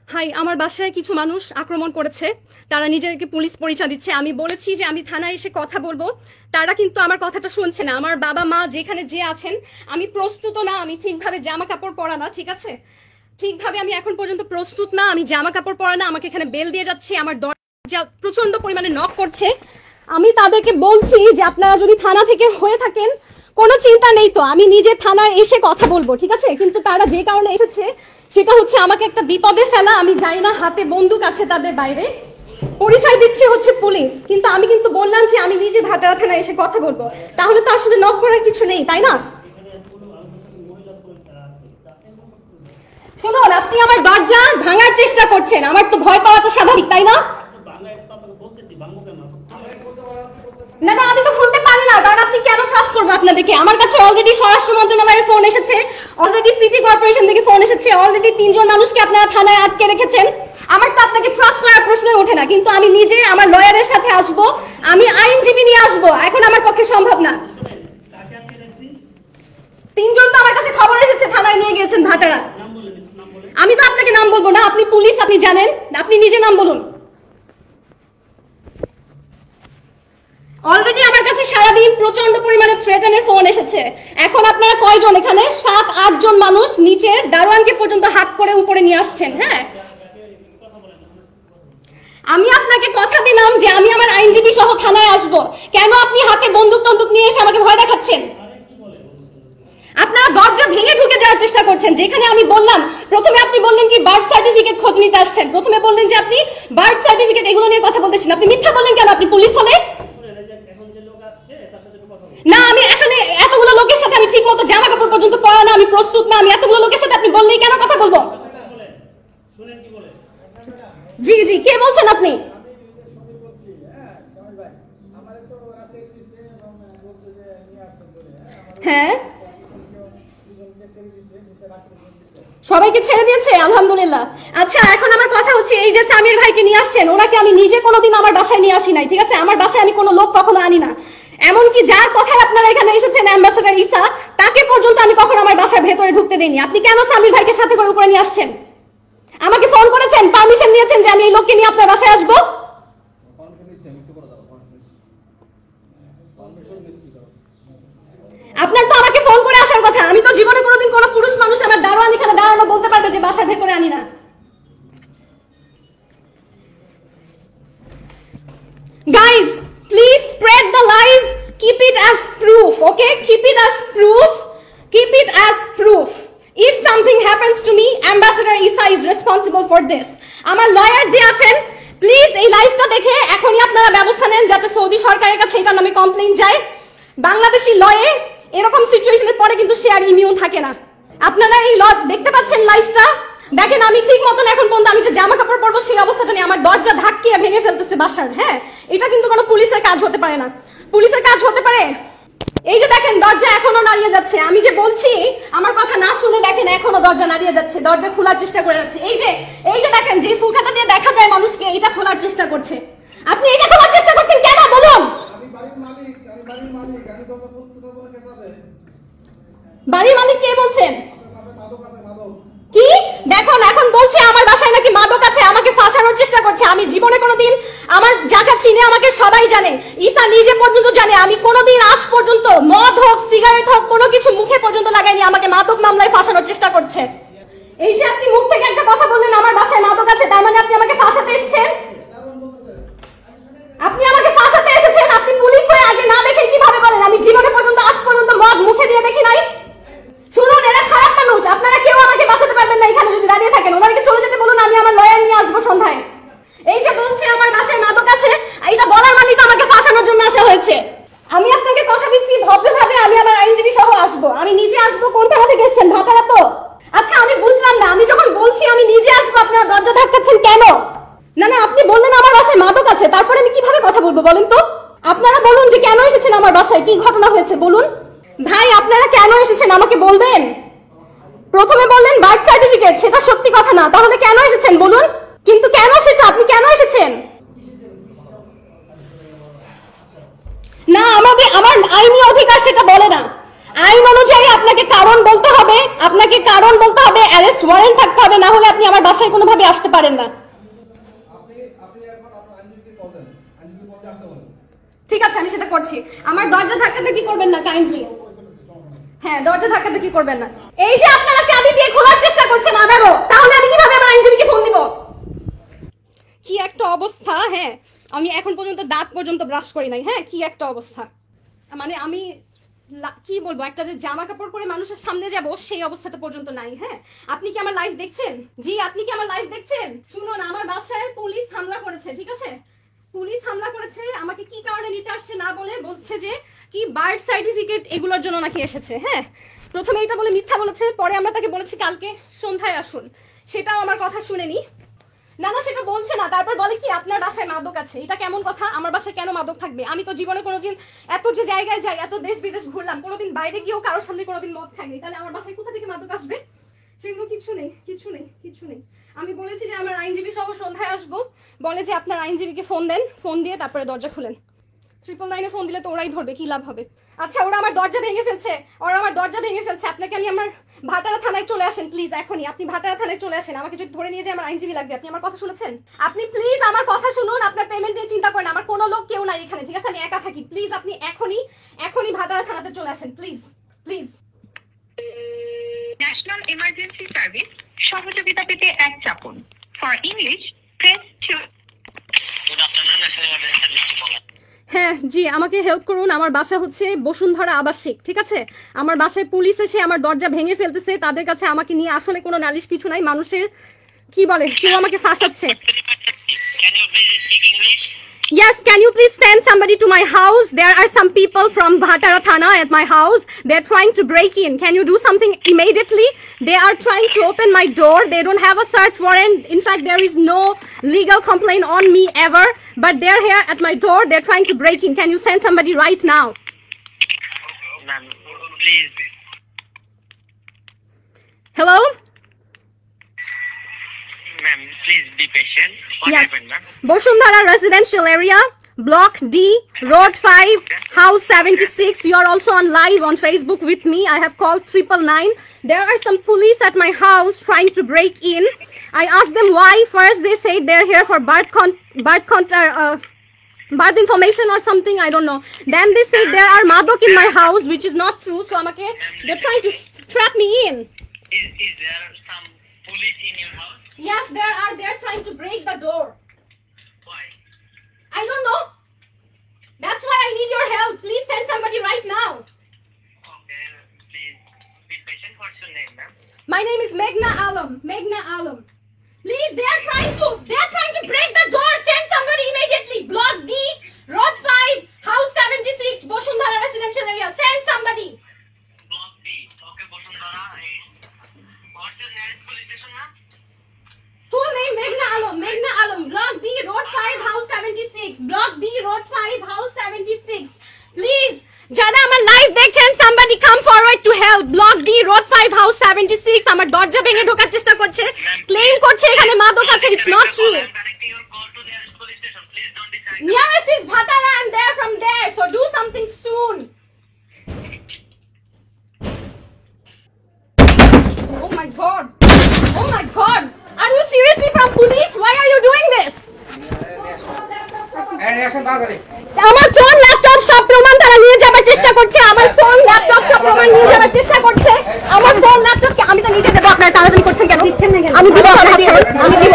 High, আমার বাসায় কিছু মানুষ আক্রমণ করেছে। তারা নিজেদেরকে পুলিশ পরিচয় দিচ্ছে। আমি বলেছি যে আমি থানায় এসে কথা বলবো, তারা কিন্তু আমার কথাটা শুনছে না। আমার বাবা মা যেখানে যে আছেন, আমি প্রস্তুত না, আমি ঠিকভাবে জামা কাপড় পরা না, ঠিক আছে, ঠিকভাবে আমি এখন পর্যন্ত প্রস্তুত না, আমি জামা কাপড় পরা না, আমাকে এখানে বেল দিয়ে যাচ্ছে, আমার দরজা প্রচন্ড পরিমাণে নক করছে। আমি তাদেরকে বলছি যে আপনারা যদি থানা থেকে হয়ে থাকেন কোনো চিন্তা নেই, তো আমি নিজে থানায় এসে কথা বলবো, ঠিক আছে। কিন্তু তারা যে কারণে এসেছে সেটা হচ্ছে আমাকে একটা বিপদে ফেলা। আমি জানি না, হাতে বন্দুক আছে তাদের, বাইরে পরিচয় দিচ্ছে হচ্ছে পুলিশ, কিন্তু আমি কিন্তু বললাম যে আমি নিজে ভাটারা থানায় এসে কথা বলবো। তাহলে তো আসলে নক করার কিছু নেই, তাই না? শুনুন, আপনি আমার দরজা ভাঙার চেষ্টা করছেন, আমার তো ভয় পাওয়াটা স্বাভাবিক, তাই না? না না, আমি তো খুলতে পারি না, কারণ আপনি কেন ট্রাস্ট করবো আপনাদেরকে? আমার কাছে অলরেডি স্বরাষ্ট্র মন্ত্রণালয়ের ফোন এসেছে, অলরেডি সিটি কর্পোরেশন থেকে ফোন এসেছে, অলরেডি 3 জন মানুষকে আপনারা থানায় আটকে রেখেছেন। আমার তো আপনাকে ট্রাস্ট করার প্রশ্নই ওঠে না। কিন্তু আমি নিজে আমার লয়ারের সাথে আসবো, আমি আইনজীবী নিয়ে আসবো, এখন আমার পক্ষে সম্ভব না। 3 জন তো আমার কাছে খবর এসেছে, থানায় নিয়ে গিয়েছেন ভাটারা। আমি তো আপনাকে নাম বলবো না, আপনি পুলিশ, আপনি জানেন, আপনি নিজে নাম বলুন। অলরেডি আমার কাছে সারাদিন প্রচন্ড পরিমাণে থ্রেটেনের ফোন এসেছে। এখন আপনারা কয়জন এখানে? 7-8 জন মানুষ নিচের দারোয়ানকে পর্যন্ত হাত করে উপরে নিয়ে আসছেন। হ্যাঁ, আমি আপনাকে কথা দিলাম যে আমি আমার আইনজীবী সহ থানায় আসবো। কেন আপনি হাতে বন্দুক টন্দুক নিয়ে এসে আমাকে ভয় দেখাচ্ছেন? আপনারা দরজা ভেঙে ঢুকে যাওয়ার চেষ্টা করছেন। যেখানে আমি বললাম, প্রথমে আপনি বললেন কি বার্থ সার্টিফিকেট খোঁজ নিতে আসছেন, প্রথমে বললেন যে আপনি বার্থ সার্টিফিকেট এগুলো নিয়ে কথা বলতেছেন। আপনি মিথ্যা বললেন কেন? আপনি পুলিশ হলে না, আমি এখানে এতগুলো লোকের সাথে আমি ঠিক মতো জামা কাপড় পর্যন্ত পরা না, আমি প্রস্তুত না, আমি এতগুলো লোকের সাথে আপনি বললেই কেন কথা বলবো? জি জি, কে বলছেন আপনি? হ্যাঁ, সবাইকে ছেড়ে দিয়েছে, আলহামদুলিল্লাহ। আচ্ছা, এখন আমার কথা হচ্ছে, এই যে সামির ভাইকে নিয়ে আসছেন, ওনাকে আমি নিজে কোনোদিন আমার বাসায় নিয়ে আসি নাই, ঠিক আছে? আমার বাসায় আমি কোনো লোক কখনো আনি না। এমনকি যার কথায় আপনারা এখানে এসেছেন, অ্যাম্বাসেডর ঈসা, তাকে পর্যন্ত আমি কখনো আমার বাসার ভেতরে ঢুকতে দেইনি। আপনি কেন সামির ভাইকে সাথে করে উপরে নিয়ে আসছেন? আমাকে ফোন করেছেন, পারমিশন নিয়েছেন যে আমি এই লোককে নিয়ে আপনার বাসায় আসবো? আপনার তো আমাকে ফোন করে আসার কথা। আমি তো জীবনে কোনোদিন কোনো পুরুষ মানুষ আমার দারোয়ান এখানে দাঁড়ানো বলতে পারবে যে বাসার ভেতরে আনি না। Guys, please spread the lies. Keep it as proof, okay? Keep it as proof. Keep it as proof. If something happens to me, Ambassador Isa is responsible for this. আমার লয়ার যে আছেন, প্লিজ এই লাইভটা দেখে এখনই আপনারা ব্যবস্থা নেন যাতে সৌদি সরকারের কাছে এটার নামে কমপ্লেইন যায়। বাংলাদেশি লয়ে এরকম সিচুয়েশনের পরে কিন্তু সে আর ইমিউন থাকে না। আপনারা এই দেখতে পাচ্ছেন লাইভটা, দেখেন আমি ঠিক মতন এখন পর্যন্ত আমি যে জামা কাপড় পরবো সেই অবস্থাটা নিয়ে আমার দরজা ধাক্কিয়ে ভেঙে ফেলতেছে বাসার। হ্যাঁ, এটা কিন্তু কোনো পুলিশের কাজ হতে পারে না। পুলিশের কাজ হতে পারে, এই যে দেখেন দরজা এখনো নাড়িয়ে যাচ্ছে। আমি যে বলছি আমার কথা না শুনে দেখেন এখনো দরজা নাড়িয়ে যাচ্ছে, দরজা খোলার চেষ্টা করে যাচ্ছে। এই যে দেখেন যে ফুলকাটা দিয়ে দেখা যায় মানুষকে, এটা খোলার চেষ্টা করছে। আপনি এটা খোলার চেষ্টা করছেন কেন বলুন? বাড়ির মালিক কে বলছেন? কি দেখুন, এখন বলছে আমার বাসায় নাকি মাদক আছে, আমাকে ফাঁসানোর চেষ্টা করছে। আমি জীবনে কোনোদিন, আমার যাকে চিনে আমাকে সবাই জানে, ঈসা নিজে পর্যন্ত জানে, আমি কোনোদিন আজ পর্যন্ত মদ হোক সিগারেট হোক কোনো কিছু মুখে পর্যন্ত লাগাইনি। আমাকে মাদক মামলায় ফাঁসানোর চেষ্টা করছে। এই যে আপনি মুখ থেকে একটা কথা বললেন আমার বাসায় মাদক আছে, তার মানে আপনি আমাকে ফাঁসাতে এসেছেন। আপনি আমাকে ফাঁসাতে এসেছেন। আপনি পুলিশ হয়ে আগে না দেখে কিভাবে বলেন আমি জীবনে পর্যন্ত আজ পর্যন্ত মদ মুখে দিয়ে দেখি নাই? শুনুন, এরা খারাপ মানুষ, আপনারা কেউ আমাকে বাঁচাতে পারবেন না এখানে যদি দাঁড়িয়ে থাকেন। ওনাদেরকে চলে যেতে বলুন, আমি আমার লয়ার নিয়ে আসবো সন্ধ্যায়। এই যে বলছে আমার বাসায় মাদক আছে, এটা বলার মানে তো আমাকে ফাঁসানোর জন্য আসা হয়েছে। আমি আপনাকে কথা দিচ্ছি, ভদ্রভাবে আমি আমার আইনজীবী সহ আসবো, আমি নিজে আসবো। কোন থানা থেকে এসেছেন? ভাটারা তো? আচ্ছা, আমি বুঝলাম না, আমি যখন বলছি আমি নিজে আসবো আপনারা দরজা ধাক্কাচ্ছেন কেন? না না, আপনি বললেন আমার বাসায় মাদক আছে, তারপরে আমি কিভাবে কথা বলবো বলেন তো? আপনারা বলুন যে কেন এসেছেন আমার বাসায়, কি ঘটনা হয়েছে বলুন। ভাই, আপনারা কেন এসেছেন আমাকে বলবেন? প্রথমে বললেন বার্থ সার্টিফিকেট, সেটা সত্যি কথা না, তাহলে কেন এসেছেন বলুন? কিন্তু কেন সেটা, আপনি কেন এসেছেন? না, আমার আইনি অধিকার সেটা বলে না। আইন অনুযায়ী আপনাকে কারণ বলতে হবে, অ্যারেস্ট ওয়ারেন্ট থাকতে হবে, না হলে আপনি আমার বাসায় কোনোভাবে আসতে আসতে পারেন না। ঠিক আছে, আমি সেটা করছি। আমার দরজা ধাক্কাতে কি করবেন না কাইন্ডলি। হ্যাঁ, দরজা ধাক্কাতে কি করবেন না। এই যে আপনারা চাবি দিয়ে খোলার চেষ্টা করছেন আবারও, তাহলে আমি কিভাবে আমার আইনজীবীকে ফোন দিব? কি একটা অবস্থা। হ্যাঁ, আমি এখন পর্যন্ত দাঁত পর্যন্ত ব্রাশ করি নাই। হ্যাঁ, কি একটা অবস্থা। মানে আমি কি বলবো, একটা যে জামা কাপড় পরে মানুষের সামনে যাব সেই অবস্থাটা পর্যন্ত নাই। হ্যাঁ, আপনি কি আমার লাইভ দেখছেন? জি, আপনি কি আমার লাইভ দেখছেন? শুনুন, আমার বাসায় পুলিশ হামলা করেছে, ঠিক আছে? পুলিশ হামলা করেছে, আমাকে কি কারণে নিতে আসছে না বলে বলছে যে কি বার্থ সার্টিফিকেট এগুলোর জন্য নাকি এসেছে। হ্যাঁ, প্রথমে এটা বলে মিথ্যা বলেছে, পরে আমরা তাকে বলেছি কালকে সন্ধ্যায় আসুন, সেটাও আমার কথা শুনেনি। না না, সেটা বলছে না। তারপর বলে কি আপনার বাসায় মাদক আছে। এটা কেমন কথা? আমার বাসায় কেন মাদক থাকবে? আমি তো জীবনে কোনোদিন এত যে জায়গায় যাই, এত দেশ বিদেশ ঘুরলাম, কোনোদিন বাইরে গিয়েও কারোর সামনে কোনোদিন মদ খাইনি, তাহলে আমার বাসায় কোথা থেকে মাদক আসবে? সেগুলো কিছু নেই, কিছু নেই, কিছু নেই। আমি বলেছি যে আমার আইনজীবী সহ সন্ধ্যায় আসবো। বলে যে আপনার আইনজীবীকে ফোন দেন, ফোন দিয়ে তারপরে দরজা খুলেন। 999 ফোন দিলে তো ওরাই ধরবে, কি লাভ হবে? আচ্ছা, ওরা আমার দরজা ভেঙে ফেলছে, আপনাকে আমি আমার ভাটারা থানায় চলে আসেন প্লিজ, এখনই আপনি ভাটারা থানায় চলে আসেন। আমাকে যদি ধরে নিয়ে যায় আমার আইনজীবী লাগবে। আপনি আমার কথা শুনেছেন? আপনি প্লিজ আমার কথা শুনুন। আপনার পেমেন্ট নিয়ে চিন্তা করেন, আমার কোনো লোক কেউ নাই এখানে, ঠিক আছে? আমি একা থাকি। প্লিজ আপনি এখনই ভাটারা থানাতে চলে আসেন please, please. National emergency service সহযোগিতা পেতে 1 চাপুন। For English press 2। Good afternoon, national emergency service. হ্যাঁ জি, আমাকে হেল্প করুন। আমার বাসা হচ্ছে বসুন্ধরা আবাসিক, ঠিক আছে? আমার বাসায় পুলিশ এসে আমার দরজা ভেঙে ফেলতেছে। তাদের কাছে আমাকে নিয়ে আসলে কোনো নালিশ কিছু নাই। মানুষের কি বলে, কেউ আমাকে ফাঁসাচ্ছে। Yes, can you please send somebody to my house? There are some people from Bhatara Thana at my house. They're trying to break in. Can you do something immediately? They are trying to open my door. They don't have a search warrant. In fact, there is no legal complaint on me ever. But they're here at my door. They're trying to break in. Can you send somebody right now? Ma'am, please. Hello? Ma'am, please be patient. What Yes. happened, ma'am? Bosundhara residential area, Block D, Road 5, House 76. You are also on live on Facebook with me. I have called 999. There are some police at my house trying to break in. I asked them why. First they say they're here for birth information or something, I don't know. Then they say there are madok in my house, which is not true. So they're trying to trap me in. Is there some police in your house? Yes, there are. They're trying to break the door. Why? I don't know. That's why I need your help. Please send somebody right now. Okay, please be patient. What's your name, ma'am? My name is Meghna Alam. Meghna Alam. Please, they're trying to break the door. Send somebody immediately. Block D, Road 5, House 76, Bosundhara residential area. Send somebody. Block B. Okay, Bosundhara. What's your nearest police station, ma'am? Full name Meghna Alam. Meghna Alam. Block D, Road 5, House 76. Block D, Road 5, House 76. Please, যারা আমার live দেখছেন, somebody come forward to help. Block D, Road 5, House 76. আমার দরজা ভেঙে ঢোকার চেষ্টা করছে, claim করছে এখানে মাদক আছে। It's not true. I'm directing your call to nearest police station. Please don't decide. Nearest is Bhatara and they're from there. So do something soon. Oh my God. Oh my God. Are you seriously from police? Why are you doing this? আমার phone laptop সব প্রমাণ তারা নিয়ে যাবার চেষ্টা করছে। আমার phone laptop সব প্রমাণ নিয়ে যাবার চেষ্টা করছে। আমার ফোন ল্যাপটপ আমি তো নিচে দেবো। আপনারা তাড়াতাড়ি করছেন কেন? আমি দিব আপনার হাতে। আমি দিব